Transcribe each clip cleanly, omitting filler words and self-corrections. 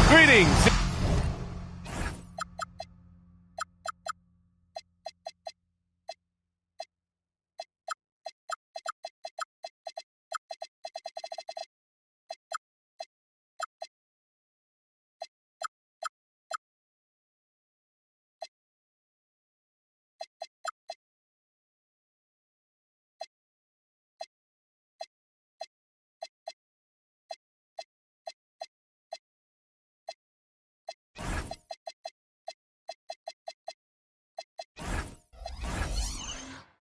Greetings.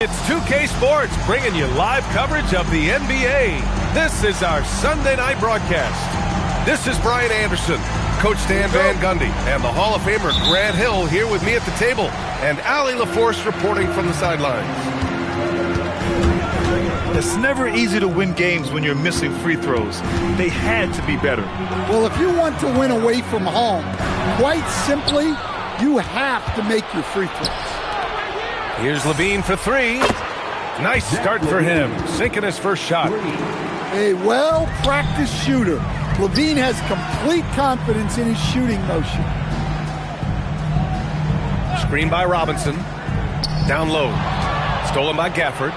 It's 2K Sports bringing you live coverage of the NBA. This is our Sunday night broadcast. This is Brian Anderson, Coach Stan Van Gundy, and the Hall of Famer Grant Hill here with me at the table, and Allie LaForce reporting from the sidelines. It's never easy to win games when you're missing free throws. They had to be better. Well, if you want to win away from home, quite simply, you have to make your free throws. Here's Levine for three. Nice start for him, sinking his first shot. A well-practiced shooter. Levine has complete confidence in his shooting motion. Screen by Robinson. Down low. Stolen by Gafford.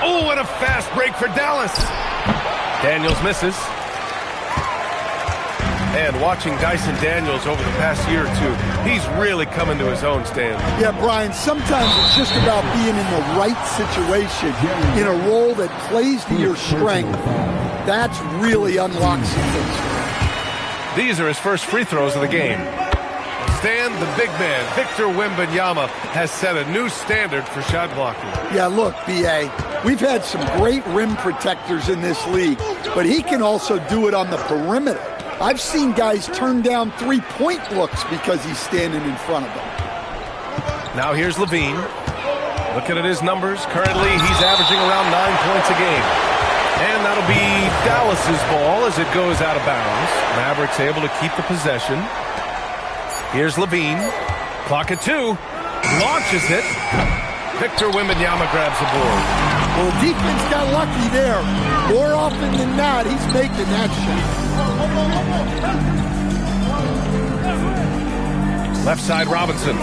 Oh, and a fast break for Dallas. Daniels misses. And watching Dyson Daniels over the past year or two, he's really coming to his own, Stan. Yeah, Brian, sometimes it's just about being in the right situation, in a role that plays to your strength. That's really unlocks things. These are his first free throws of the game. Stan, the big man, Victor Wembanyama, has set a new standard for shot blocking. Yeah, look, B.A., we've had some great rim protectors in this league, but he can also do it on the perimeter. I've seen guys turn down three-point looks because he's standing in front of them. Now here's Levine. Looking at his numbers, currently he's averaging around 9 points a game. And that'll be Dallas's ball as it goes out of bounds. Mavericks able to keep the possession. Here's Levine. Clock at 2. Launches it. Victor Wembanyama grabs the board. Well, the defense got lucky there. More often than not, he's making that shot. Left side, Robinson.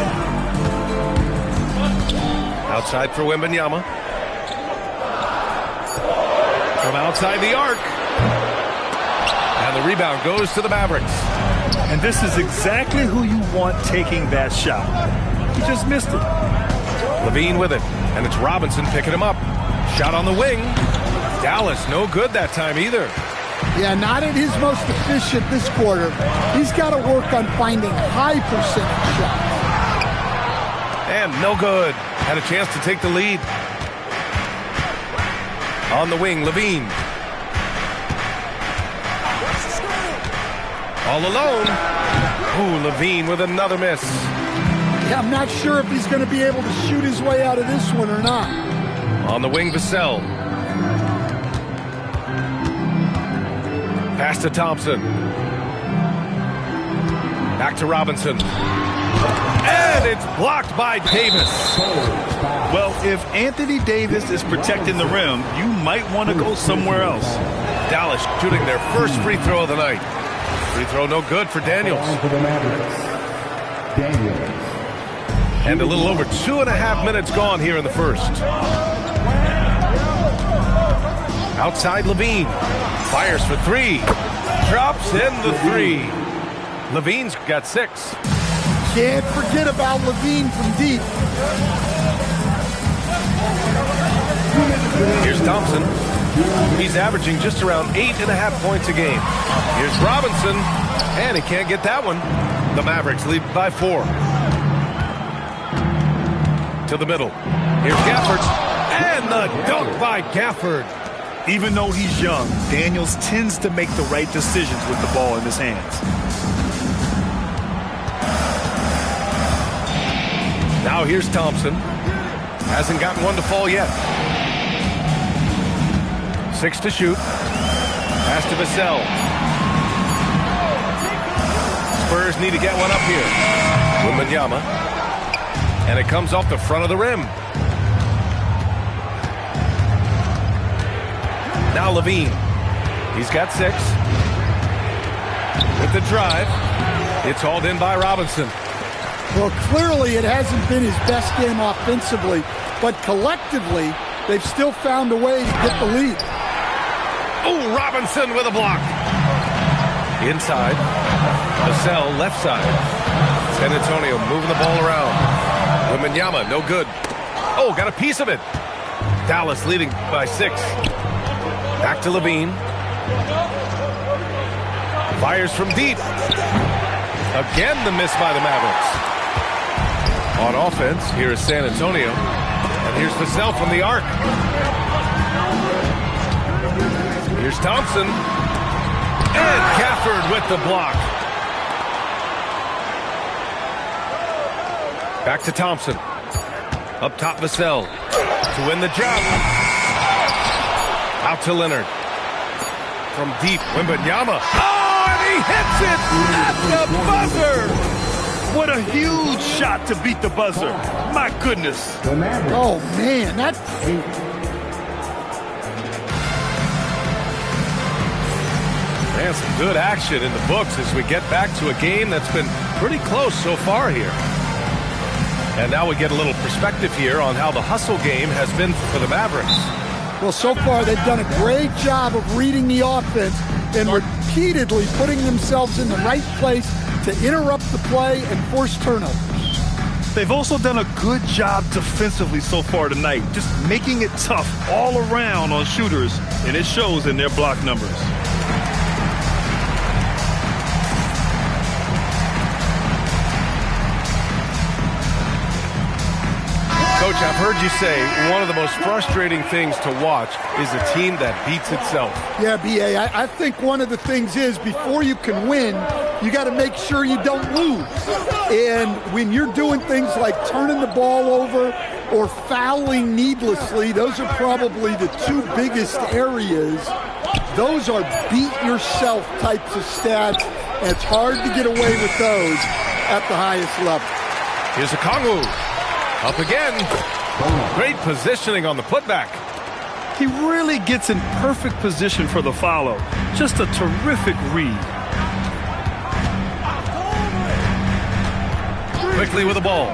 Outside for Wembanyama. From outside the arc. And the rebound goes to the Mavericks. And this is exactly who you want taking that shot. He just missed it. Levine with it. And it's Robinson picking him up. Shot on the wing. Dallas, no good that time either. Yeah, not at his most efficient this quarter. He's got to work on finding high percentage shots. And no good. Had a chance to take the lead. On the wing, Levine. All alone. Ooh, Levine with another miss. Yeah, I'm not sure if he's going to be able to shoot his way out of this one or not. On the wing, Vassell. Pass to Thompson. Back to Robinson. And it's blocked by Davis. Well, if Anthony Davis is protecting the rim, you might want to go somewhere else. Dallas shooting their first free throw of the night. Free throw no good for Daniels. And a little over 2.5 minutes gone here in the first. Outside Levine. Fires for three. Drops in the three. Levine's got 6. Can't forget about Levine from deep. Here's Thompson. He's averaging just around 8.5 points a game. Here's Robinson. And he can't get that one. The Mavericks lead by 4. To the middle. Here's Gafford. And the dunk by Gafford. Even though he's young, Daniels tends to make the right decisions with the ball in his hands. Now here's Thompson. Hasn't gotten one to fall yet. 6 to shoot. Pass to Vassell. Spurs need to get one up here. Wembanyama. And it comes off the front of the rim. Now Levine. He's got 6. With the drive. It's hauled in by Robinson. Well, clearly it hasn't been his best game offensively, but collectively, they've still found a way to get the lead. Oh, Robinson with a block. Inside. Vassell, left side. San Antonio moving the ball around. Wembanyama, no good. Oh, got a piece of it. Dallas leading by 6. Back to Levine. Fires from deep. Again, the miss by the Mavericks. On offense, here is San Antonio. And here's Vassell from the arc. Here's Thompson. And Gafford with the block. Back to Thompson. Up top, Vassell. To win the job. Out to Leonard. From deep, Wembanyama. Oh, and he hits it at the buzzer. What a huge shot to beat the buzzer. My goodness. Oh, man, that... Man, some good action in the books as we get back to a game that's been pretty close so far here. And now we get a little perspective here on how the hustle game has been for the Mavericks. Well, so far they've done a great job of reading the offense and repeatedly putting themselves in the right place to interrupt the play and force turnovers. They've also done a good job defensively so far tonight, just making it tough all around on shooters, and it shows in their block numbers. Coach, I've heard you say one of the most frustrating things to watch is a team that beats itself. Yeah, B.A., I think one of the things is before you can win, you got to make sure you don't lose. And when you're doing things like turning the ball over or fouling needlessly, those are probably the 2 biggest areas. Those are beat-yourself types of stats, and it's hard to get away with those at the highest level. Here's Okongwu. Up again. Great positioning on the putback. He really gets in perfect position for the follow. Just a terrific read. Quickly with the ball.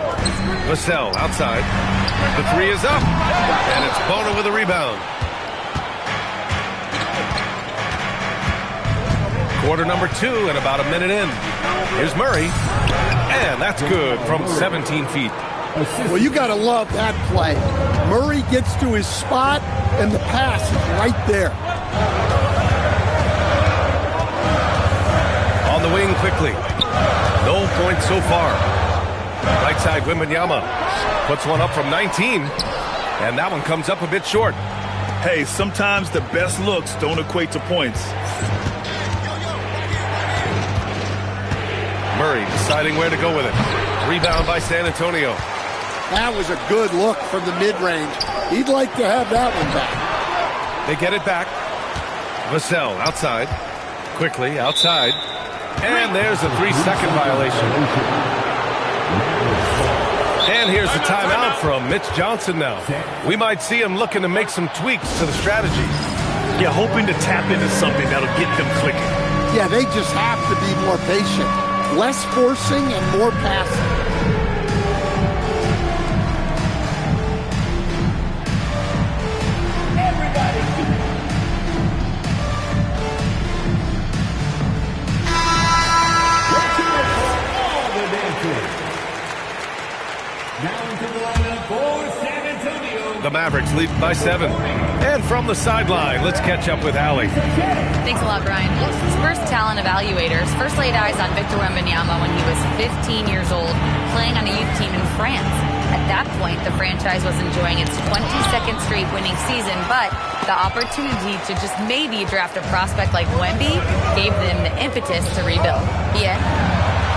Vassell outside. The 3 is up. And it's Bona with a rebound. Quarter number 2 and about a minute in. Here's Murray. And that's good from 17 feet. Well, you got to love that play. Murray gets to his spot, and the pass is right there. On the wing quickly. No points so far. Right side, Wembanyama puts one up from 19, and that one comes up a bit short. Hey, sometimes the best looks don't equate to points. Murray deciding where to go with it. Rebound by San Antonio. That was a good look from the mid-range. He'd like to have that one back. They get it back. Vassell outside. Quickly outside. And there's a 3-second violation. And here's the timeout from Mitch Johnson now. We might see him looking to make some tweaks to the strategy. Yeah, hoping to tap into something that'll get them clicking. Yeah, they just have to be more patient. Less forcing and more passing. The Mavericks lead by 7. And from the sideline, let's catch up with Allie. Thanks a lot, Brian. Spurs talent evaluators first laid eyes on Victor Wembanyama when he was 15 years old, playing on a youth team in France. At that point, the franchise was enjoying its 22nd straight winning season, but the opportunity to just maybe draft a prospect like Wemby gave them the impetus to rebuild. Yeah.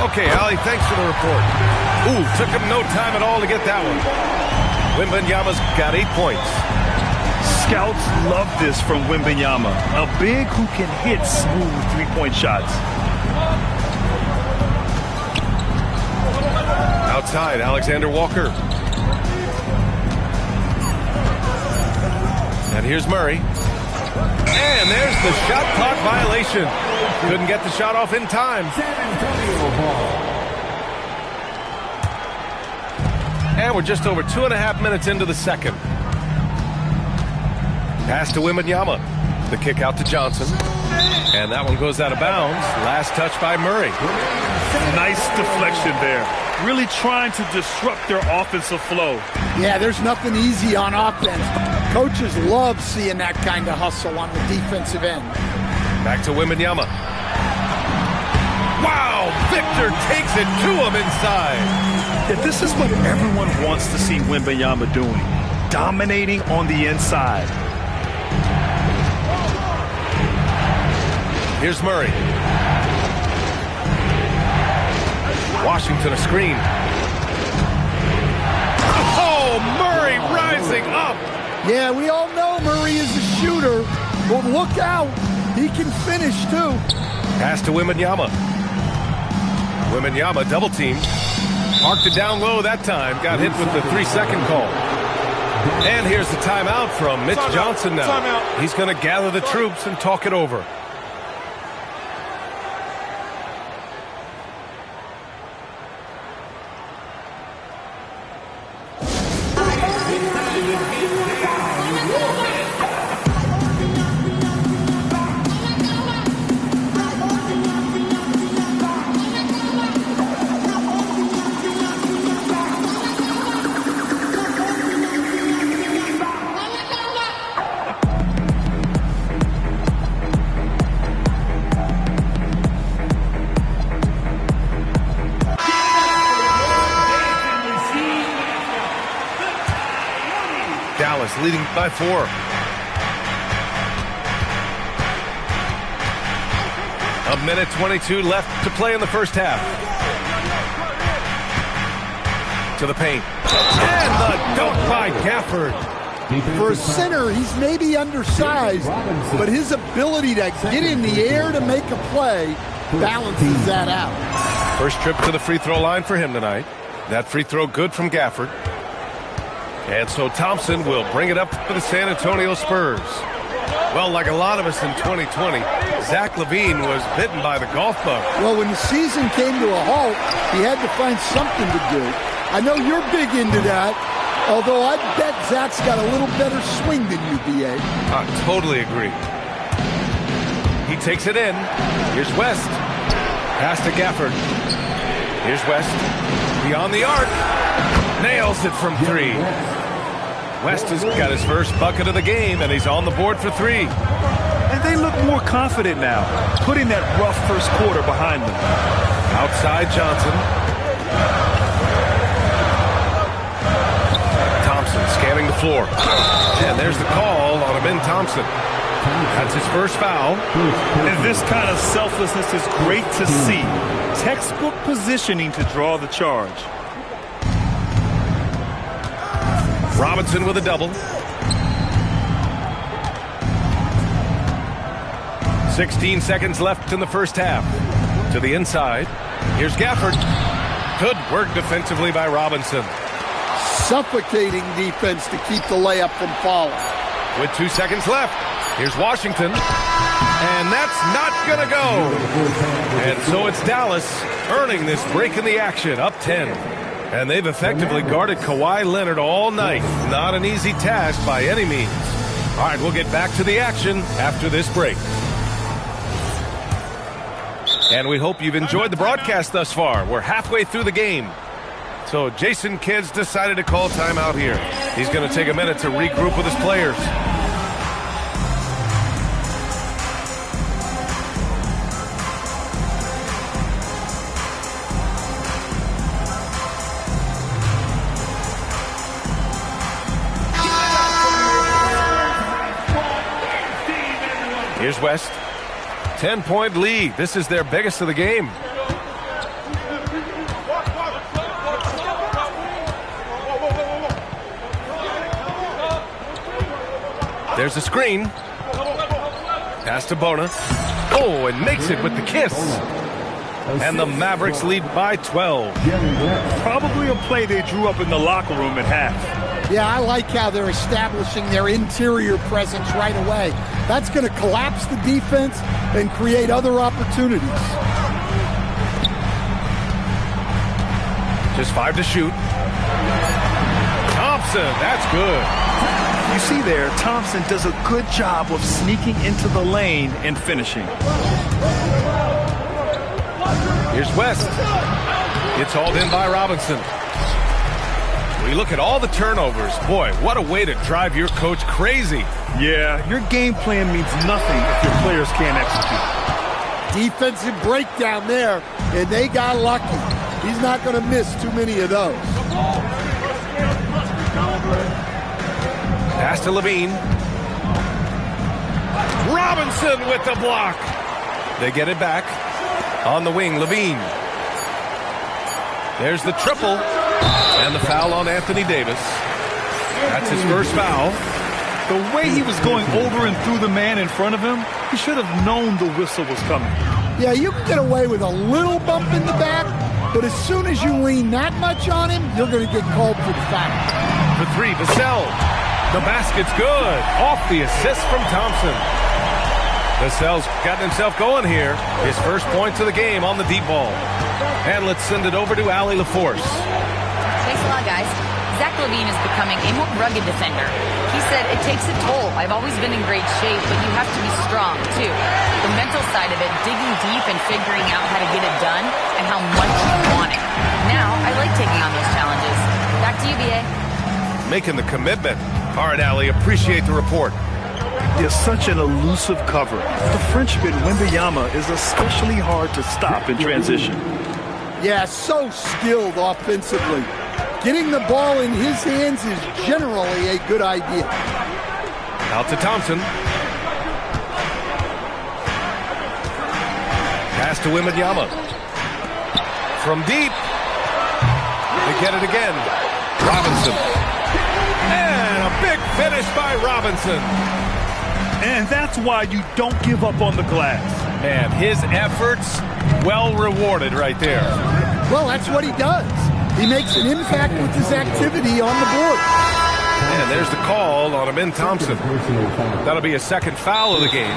Okay, Allie, thanks for the report. Ooh, took him no time at all to get that one. Wembanyama's got 8 points. Scouts love this from Wembanyama, a big who can hit smooth 3-point shots. Outside, Alexander Walker. And here's Murray. And there's the shot clock violation. Couldn't get the shot off in time. And we're just over 2.5 minutes into the second. Pass to Wembanyama. The kick out to Johnson. And that one goes out of bounds. Last touch by Murray. Nice deflection there. Really trying to disrupt their offensive flow. Yeah, there's nothing easy on offense. Coaches love seeing that kind of hustle on the defensive end. Back to Wembanyama. Wow! Victor takes it to him inside. Yeah, this is what everyone wants to see Wembanyama doing. Dominating on the inside. Here's Murray. Washington a screen. Oh, Murray rising up. Yeah, we all know Murray is a shooter, but look out. He can finish, too. Pass to Wembanyama. Wembanyama double teamed. Parked it down low that time. Got hit with the 3-second call. And here's the timeout from Mitch Johnson now. He's going to gather the troops and talk it over. Dallas leading by 4. A minute 22 left to play in the first half. To the paint. And the dunk by Gafford. For a center, he's maybe undersized, but his ability to get in the air to make a play balances that out. First trip to the free throw line for him tonight. That free throw good from Gafford. And so Thompson will bring it up for the San Antonio Spurs. Well, like a lot of us in 2020, Zach LaVine was bitten by the golf bug. Well, when the season came to a halt, he had to find something to do. I know you're big into that, although I bet Zach's got a little better swing than you, B.A. I totally agree. He takes it in. Here's West. Pass to Gafford. Here's West. Beyond the arc. Nails it from 3. West has got his first bucket of the game, and he's on the board for 3. And they look more confident now, putting that rough first quarter behind them. Outside Johnson. Thompson scanning the floor. And there's the call on Amin Thompson. That's his first foul. And this kind of selflessness is great to see. Textbook positioning to draw the charge. Robinson with a double. 16 seconds left in the first half. To the inside. Here's Gafford. Good work defensively by Robinson. Suffocating defense to keep the layup from falling. With 2 seconds left. Here's Washington. And that's not going to go. And so it's Dallas earning this break in the action. Up 10. And they've effectively guarded Kawhi Leonard all night. Not an easy task by any means. All right, we'll get back to the action after this break. And we hope you've enjoyed the broadcast thus far. We're halfway through the game. So Jason Kidd's decided to call timeout here. He's going to take a minute to regroup with his players. Here's West. 10-point lead. This is their biggest of the game. There's a screen. Pass to Bona. Oh, and makes it with the kiss. And the Mavericks lead by 12. Probably a play they drew up in the locker room at half. Yeah, I like how they're establishing their interior presence right away. That's going to collapse the defense and create other opportunities. Just 5 to shoot. Thompson, that's good. You see there, Thompson does a good job of sneaking into the lane and finishing. Here's West. It's hauled in by Robinson. We look at all the turnovers. Boy, what a way to drive your coach crazy. Yeah, your game plan means nothing if your players can't execute. Defensive breakdown there, and they got lucky. He's not going to miss too many of those. Pass to Levine. Robinson with the block. They get it back. On the wing, Levine. There's the triple. And the foul on Anthony Davis. That's his first foul. The way he was going over and through the man in front of him, he should have known the whistle was coming. Yeah, you can get away with a little bump in the back, but as soon as you lean that much on him, you're going to get called for the foul. For 3, Vassell. The basket's good. Off the assist from Thompson. Vassell's gotten himself going here. His first points of the game on the deep ball. And let's send it over to Allie LaForce. Thanks a lot, guys. Zach LaVine is becoming a more rugged defender. He said, it takes a toll. I've always been in great shape, but you have to be strong, too. The mental side of it, digging deep and figuring out how to get it done and how much you want it. Now, I like taking on those challenges. Back to you, B.A. Making the commitment. All right, Allie, appreciate the report. Is such an elusive cover. The Frenchman Wembanyama is especially hard to stop in transition. Yeah, so skilled offensively. Getting the ball in his hands is generally a good idea. Out to Thompson. Pass to Wembanyama. From deep. They get it again. Robinson. And a big finish by Robinson. And that's why you don't give up on the glass. Man, his efforts well rewarded right there. Well, that's what he does. He makes an impact with his activity on the board. And there's the call on Amin Thompson. That'll be a second foul of the game.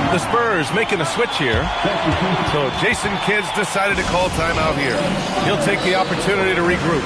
The Spurs making a switch here. So Jason Kidd's decided to call timeout here. He'll take the opportunity to regroup.